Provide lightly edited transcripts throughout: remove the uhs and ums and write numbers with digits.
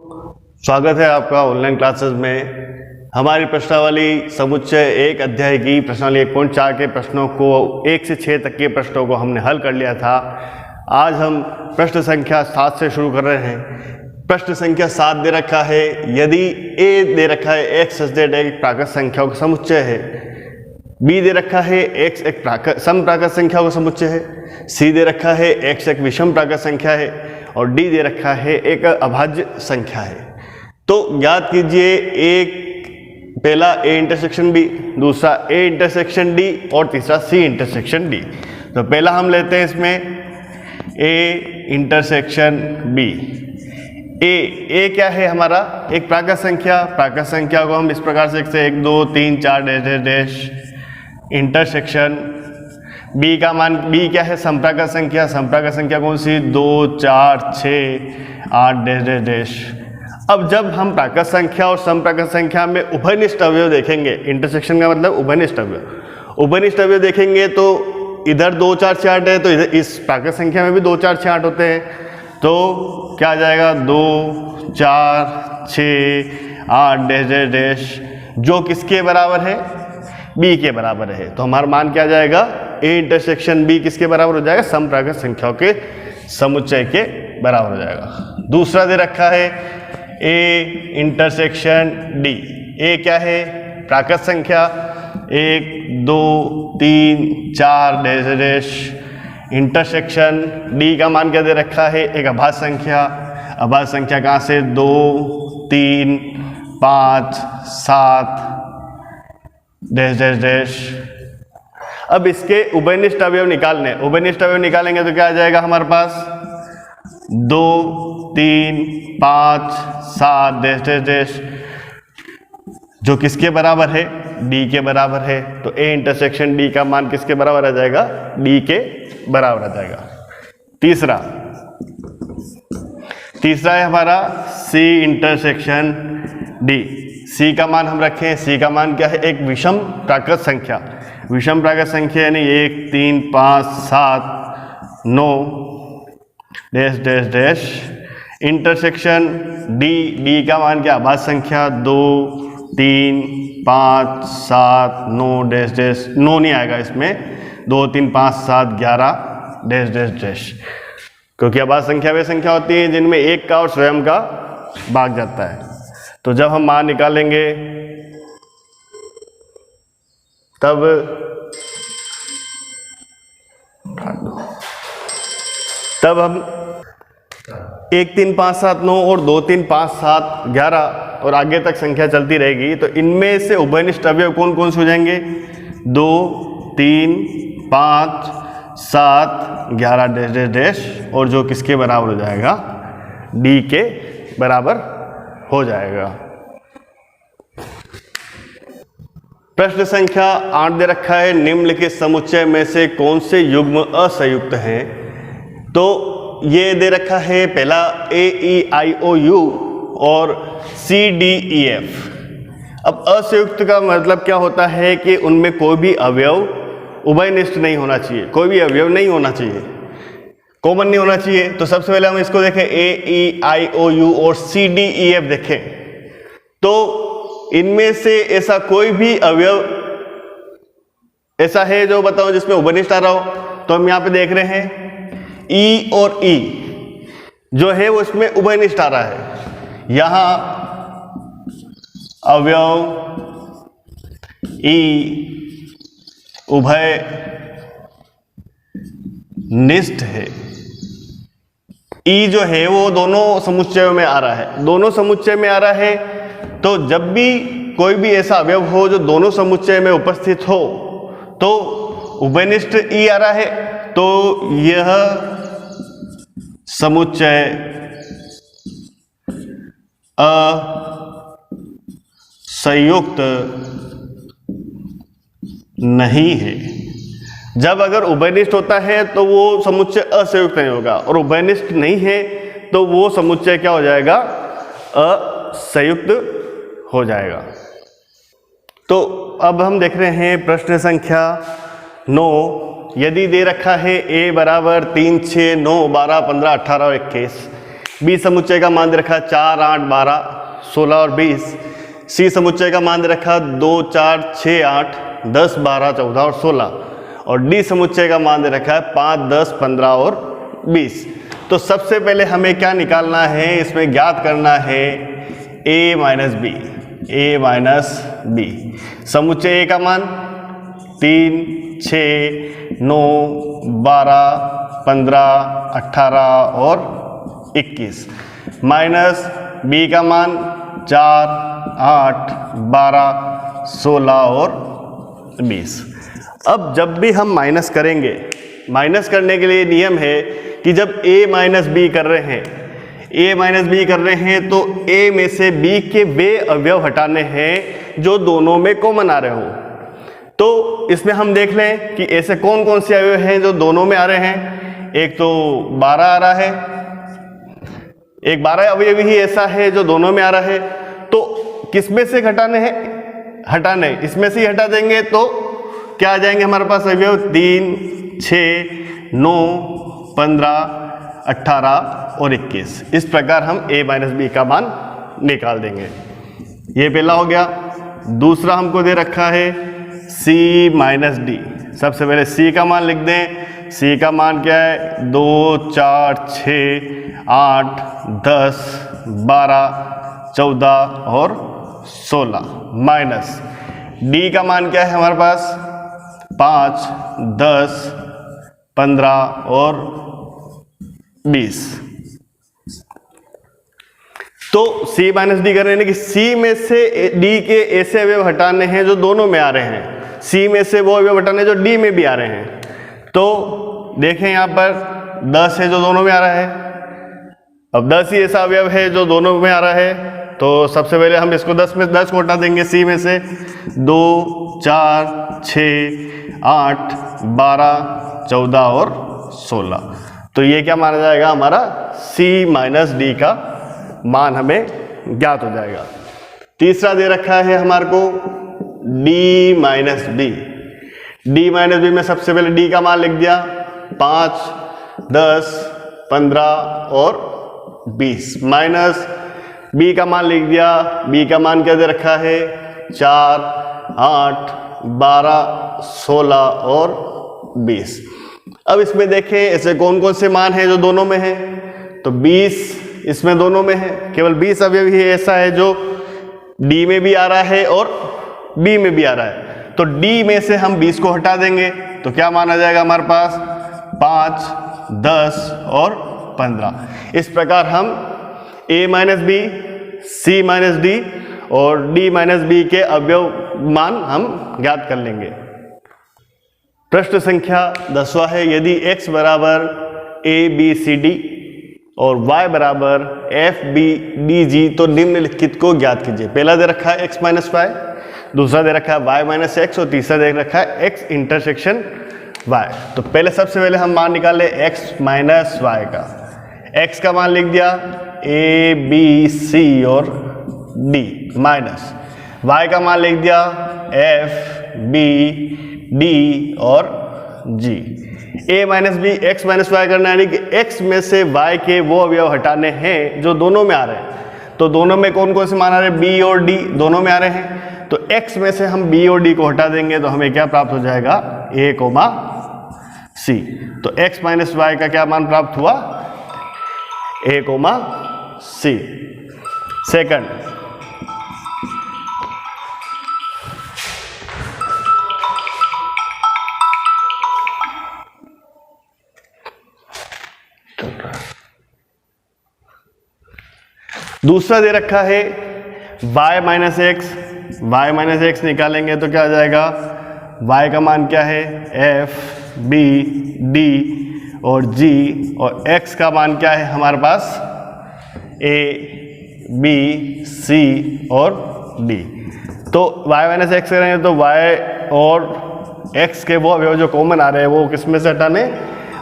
स्वागत है आपका ऑनलाइन क्लासेस में। हमारी प्रश्नावली समुच्चय एक अध्याय की प्रश्नावली 1.4 के प्रश्नों को 1 से 6 तक के प्रश्नों को हमने हल कर लिया था। आज हम प्रश्न संख्या 7 से शुरू कर रहे हैं। प्रश्न संख्या 7 दे रखा है, यदि ए दे रखा है x z एक प्राकृत संख्याओं का समुच्चय है, बी दे रखा है x एक सम प्राकृत संख्याओं का समुच्चय है, सी दे रखा है x एक विषम प्राकृत संख्या है और डी दे रखा है एक अभाज्य संख्या है। तो याद कीजिए, एक पहला a इंटरसेक्शन b, दूसरा a इंटरसेक्शन d और तीसरा c इंटरसेक्शन d। तो पहला हम लेते हैं इसमें a इंटरसेक्शन b। a क्या है हमारा? एक प्राकृत संख्या। प्राकृत संख्या को हम इस प्रकार से लिखते हैं 1 2 3 4 डैश डैश इंटरसेक्शन b का मान, b क्या है? समप्राकृत संख्या। समप्राकृत संख्या कौन सी? 2 4 6 8 डैश डैश डैश। अब जब हम प्राकृत संख्या और समप्राकृत संख्या में उभयनिष्ठ अवयव देखेंगे, इंटरसेक्शन का मतलब उभयनिष्ठ अवयव, उभयनिष्ठ अवयव देखेंगे तो इधर 2 4 6 8 है, तो इधर इस प्राकृत संख्या में भी 2 4 6 8 होते हैं। तो क्या आ जाएगा? 2 4 6 8 डैश डैश डैश, जो किसके बराबर है? b के बराबर है। तो हमारा मान क्या आ जाएगा? a इंटरसेक्शन b किसके बराबर हो जाएगा? समप्राकृत संख्याओं के समुच्चय के बराबर हो जाएगा। दूसरा दे रखा है a इंटरसेक्शन d। a क्या है? प्राकृत संख्या। 1 2 3 4 डैश डैश इंटरसेक्शन d का मान क्या दे रखा है? एक अभाज्य संख्या। अभाज्य संख्या कहाँ से? 2 3 5 7 डैश डैश डैश। अब इसके उभयनिष्ठ अवयव निकालने, उभयनिष्ठ अवयव निकालेंगे तो क्या आ जाएगा हमारे पास? 2 3 5 7 डैश डैश डैश, जो किसके बराबर है? d के बराबर है। तो a इंटरसेक्शन d का मान किसके बराबर आ जाएगा? d के बराबर आ जाएगा। तीसरा है हमारा c इंटरसेक्शन d। c का मान हम रखें, c का मान क्या है? एक विषम प्राकृत संख्या। विषम प्राकृत संख्या यानी 1 3 5 7 9 dash dash dash intersection d का मान क्या? अभाज्य संख्या। 2 3 5 7 9 डैश डैश, 9 नहीं आएगा इसमें, 2 3 5 7 11 डैश डैश डैश, क्योंकि अभाज्य संख्या वे संख्या होती है जिनमें एक का और स्वयं का भाग जाता है। तो जब हम मान निकालेंगे तब हम 1 3 5 7 9 और 2 3 5 7 11 और आगे तक संख्या चलती रहेगी। तो इनमें से उभयनिष्ठ अवयव कौन कौन से हो जाएंगे? 2 3 5 7 11 डैश डैश डैश, और जो किसके बराबर हो जाएगा? d के बराबर हो जाएगा। प्रश्न संख्या 8 दे रखा है, निम्नलिखित समुच्चय में से कौन से युग्म असंयुक्त हैं? तो ये दे रखा है पहला a e i o u और c d e f। अब असंयुक्त का मतलब क्या होता है कि उनमें कोई भी अवयव उभयनिष्ठ नहीं होना चाहिए, कोई भी अवयव नहीं होना चाहिए, कॉमन नहीं होना चाहिए। तो सबसे पहले हम इसको देखें, a e i o u और c d e f देखें, तो इनमें से ऐसा कोई भी अवयव ऐसा है जो बताओ जिसमें उभयनिष्ठ आ रहा हो। तो हम यहाँ पे देख रहे हैं E और E जो है वो इसमें उभयनिष्ठ आ रहा है। यहां अवयव E उभय निष्ठ है। E जो है वो दोनों समुच्चयों में आ रहा है, दोनों समुच्चय में आ रहा है। तो जब भी कोई भी ऐसा अवयव हो जो दोनों समुच्चय में उपस्थित हो तो उभयनिष्ठ E आ रहा है, तो यह समुच्चय असंयुक्त नहीं है। जब अगर उभयनिष्ठ होता है तो वो समुच्चय असंयुक्त नहीं होगा, और उभयनिष्ठ नहीं है तो वो समुच्चय क्या हो जाएगा? असंयुक्त हो जाएगा। तो अब हम देख रहे हैं प्रश्न संख्या 9। यदि दे रखा है a बराबर 3 6 9 12 15 18 और 21, बी समुच्चय का मान दे रखा 4, 8, 12, 16 और 20। सी समुच्चय का मान दे रखा 2, 4, 6, 8, 10, 12, 14 और 16। और डी समुच्चय का मान दे रखा है 5, 10, 15 और 20। तो सबसे पहले हमें क्या निकालना है, इसमें ज्ञात करना है a minus B. a minus B समुच्चय a का मान 3, 6, 9, 12, 15, 18 और 21 माइनस b का मान 4, 8, 12, 16 और 20। अब जब भी हम माइनस करेंगे, माइनस करने के लिए नियम है कि जब a माइनस बी कर रहे हैं, a माइनस बी कर रहे हैं तो a में से b के वे अवयव हटाने हैं जो दोनों में कॉमन आ रहे हो। तो इसमें हम देख लें कि ऐसे कौन कौन से अवयव हैं जो दोनों में आ रहे हैं। एक तो 12 आ रहा है, एक 12 अवयव ही ऐसा है जो दोनों में आ रहा है। तो किसमें से घटाने हैं, हटाने इसमें से ही हटा देंगे तो क्या आ जाएंगे हमारे पास अवयव 3, 6, 9, 15, 18 और 21। इस प्रकार हम a माइनस बी का मान निकाल देंगे। ये पहला हो गया। दूसरा हमको दे रखा है c माइनस डी। सबसे पहले c का मान लिख दें। c का मान क्या है 2, 4, 6, 8, 10, 12, 14 और 16 माइनस d का मान क्या है हमारे पास 5, 10, 15 और 20। तो c माइनस डी कर रहे हैं कि c में से d के ऐसे अवयव हटाने हैं जो दोनों में आ रहे हैं, c में से वो अवयव हटाने जो d में भी आ रहे हैं। तो देखें यहाँ पर 10 है जो दोनों में आ रहा है। अब 10 ही ऐसा अवयव है जो दोनों में आ रहा है, तो सबसे पहले हम इसको 10 में 10 को हटा देंगे। c में से 2, 4, 6, 8, 12, 14 और 16। तो ये क्या माना जाएगा हमारा c माइनस डी का मान हमें ज्ञात हो जाएगा। तीसरा दे रखा है हमारे को d minus B. d minus B में सबसे पहले d का मान लिख दिया 5, 10, 15 और 20 माइनस b का मान लिख दिया। b का मान क्या दे रखा है 4, 8, 12, 16 और 20। अब इसमें देखें ऐसे कौन कौन से मान हैं जो दोनों में हैं। तो 20 इसमें दोनों में है, केवल 20 अवयव ही ऐसा है जो d में भी आ रहा है और b में भी आ रहा है। तो d में से हम 20 को हटा देंगे तो क्या माना जाएगा हमारे पास 5, 10 और 15। इस प्रकार हम a minus B, c minus D और d माइनस बी के अवयव मान हम ज्ञात कर लेंगे। प्रश्न संख्या 10वां है, यदि x बराबर a b c d और y बराबर f b d g तो निम्नलिखित को ज्ञात कीजिए। पहला दे रखा है x माइनस वाई, दूसरा दे रखा है y माइनस एक्स और तीसरा दे रखा है x इंटरसेक्शन y। तो पहले सबसे पहले हम मान निकाले x माइनस वाई का। x का मान लिख दिया a b c और d माइनस y का मान लिख दिया f b d और g। a minus B X minus Y करना यानी कि x में से y के वो अवयव हटाने हैं जो दोनों में आ रहे हैं। तो दोनों में कौन कौन से मान आ रहे हैं, b और d दोनों में आ रहे हैं। तो x में से हम b और d को हटा देंगे तो हमें क्या प्राप्त हो जाएगा a, c। तो x माइनस वाई का क्या मान प्राप्त हुआ a, c। सेकंड दूसरा दे रखा है y माइनस एक्स निकालेंगे तो क्या आ जाएगा y का मान क्या है f b d और g और x का मान क्या है हमारे पास a b c और d। तो y माइनस एक्स करेंगे तो y और x के वो अवयव जो कॉमन आ रहे हैं वो किस में से हटाने,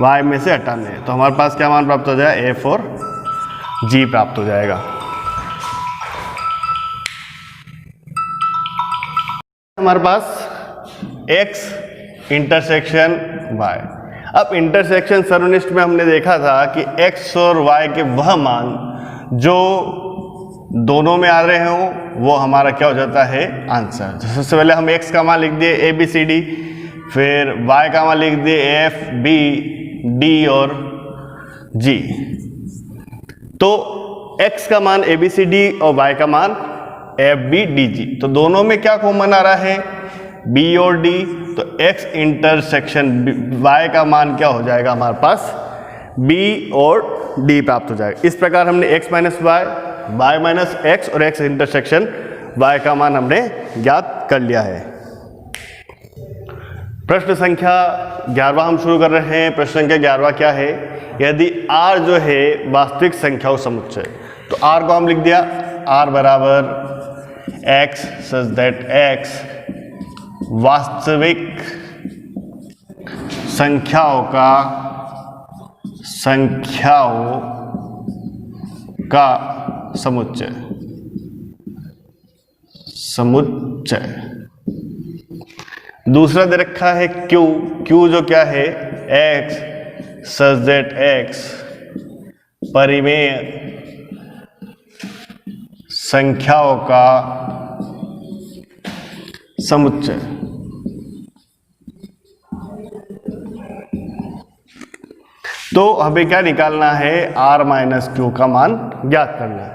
y में से हटाने। तो हमारे पास क्या मान प्राप्त हो जाएगा f और g प्राप्त हो जाएगा। हमारे पास x इंटरसेक्शन y। अब इंटरसेक्शन सर्वनिष्ठ में हमने देखा था कि x और y के वह मान जो दोनों में आ रहे हों वो हमारा क्या हो जाता है आंसर। सबसे पहले हम x का मान लिख दिए a b c d, फिर y का मान लिख दिए f b d और g। तो x का मान a b c d और y का मान f b d g, तो दोनों में क्या कॉमन आ रहा है b और d, तो x इंटरसेक्शन y का मान क्या हो जाएगा हमारे पास b और d प्राप्त हो जाएगा। इस प्रकार हमने x minus Y, y minus x और x इंटरसेक्शन y का मान हमने ज्ञात कर लिया है। प्रश्न संख्या 11वां हम शुरू कर रहे हैं। प्रश्न संख्या 11वां क्या है, यदि r जो है वास्तविक संख्याओं समुच्चय, तो r को हम लिख दिया r बराबर x सच दैट x वास्तविक संख्याओं का समुच्चय। दूसरा दे रखा है q जो क्या है x सच दैट x परिमेय संख्याओं का समुच्चय। तो हमें क्या निकालना है, r माइनस क्यू का मान ज्ञात करना है।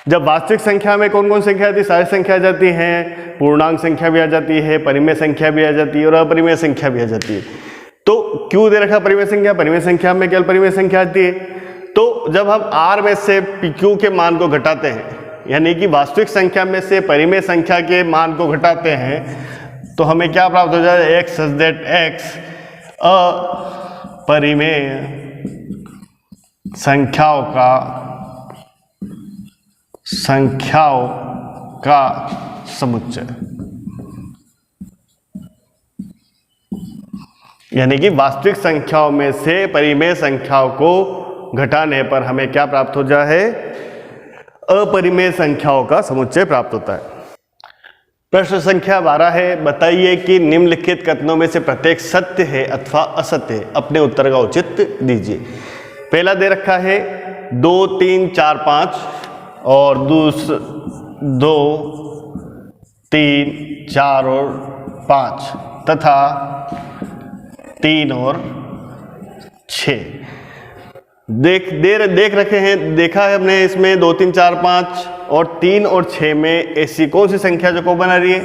जब वास्तविक संख्या में कौन कौन संख्या आती है, सारी संख्या आ जाती हैं, पूर्णांक संख्या भी आ जाती है, परिमेय संख्या भी आ जाती है और अपरिमेय संख्या भी आ जाती है। तो q दे रखा परिमेय संख्या में केवल परिमेय संख्या आती है। तो जब हम r में से q के मान को घटाते हैं, यानी कि वास्तविक संख्या में से परिमेय संख्या के मान को घटाते हैं, तो हमें क्या प्राप्त हो जाए, x सच दैट x अपरिमेय संख्याओं का समुच्चय। यानी कि वास्तविक संख्याओं में से परिमेय संख्याओं को घटाने पर हमें क्या प्राप्त हो जाए, अपरिमेय संख्याओं का समुच्चय प्राप्त होता है। प्रश्न संख्या 12 है, बताइए कि निम्नलिखित कथनों में से प्रत्येक सत्य है अथवा असत्य है, अपने उत्तर का औचित्य दीजिए। पहला दे रखा है 2 3 4 5 और 2 3 4 और 5 तथा 3 और 6 देख रखे हैं। देखा है हमने इसमें 2 3 4 5 और 3 और 6 में ऐसी कौन सी संख्या जो कॉमन आ रही है,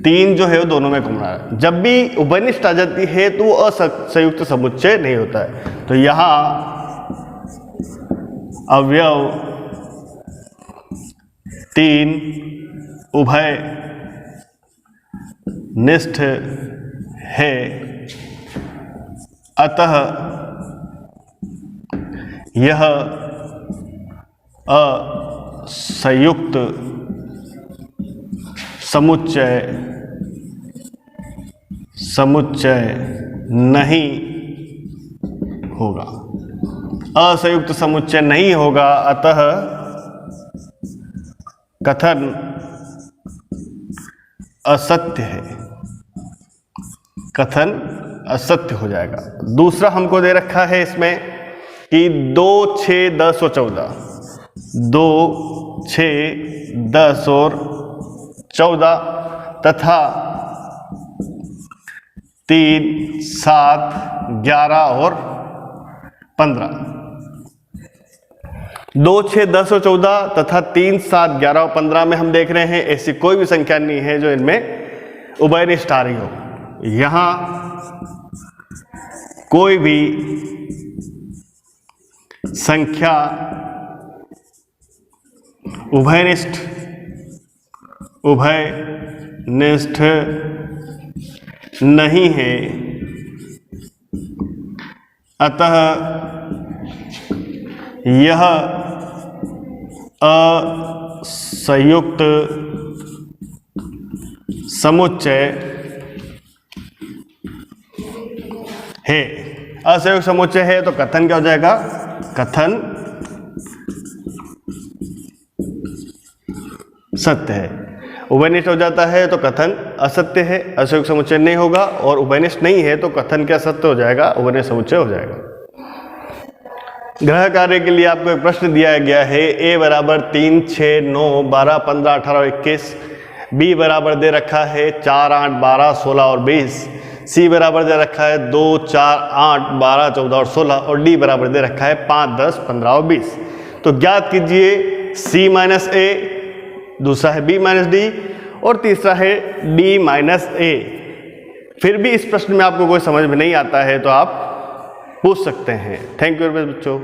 3 जो है वो दोनों में कॉमन आ रहा है। जब भी उभयनिष्ठ आ जाती है तो वो असंयुक्त समुच्चय नहीं होता है। तो यहाँ अवयव 3 उभय निष्ठ है, अतः यह असंयुक्त समुच्चय नहीं होगा। असंयुक्त समुच्चय नहीं होगा, अतः कथन असत्य है, कथन असत्य हो जाएगा। दूसरा हमको दे रखा है इसमें कि 2 6 10 और 14, 2 6 10 और 14 तथा 3 7 11 और 15। 2 6 10 और 14 तथा 3 7 11 और 15 में हम देख रहे हैं ऐसी कोई भी संख्या नहीं है जो इनमें उभयनिष्ठ आ रही हो। यहां कोई भी संख्या उभयनिष्ठ नहीं है, अतः यह असंयुक्त समुच्चय है। असंयुक्त समुच्चय है तो कथन क्या हो जाएगा, कथन सत्य है। उभयनिष्ठ हो जाता है तो कथन असत्य है, असहयोग समुच्चय नहीं होगा, और उभयनिष्ठ नहीं है तो कथन क्या सत्य हो जाएगा, उभयनिष्ठ समुच्चय हो जाएगा। ग्रह कार्य के लिए आपको एक प्रश्न दिया गया है, a बराबर 3, 6, 9, 12, 15, 18 और 21, b बराबर दे रखा है 4, 8, 12, 16 और 20, c बराबर दे रखा है 2, 4, 8, 12, 14 और 16, और d बराबर दे रखा है 5, 10, 15 और 20। तो ज्ञात कीजिए c माइनस a, दूसरा है b माइनस d, और तीसरा है d माइनस a। फिर भी इस प्रश्न में आपको कोई समझ में नहीं आता है तो आप पूछ सकते हैं। थैंक यू वेरी मच बच्चों।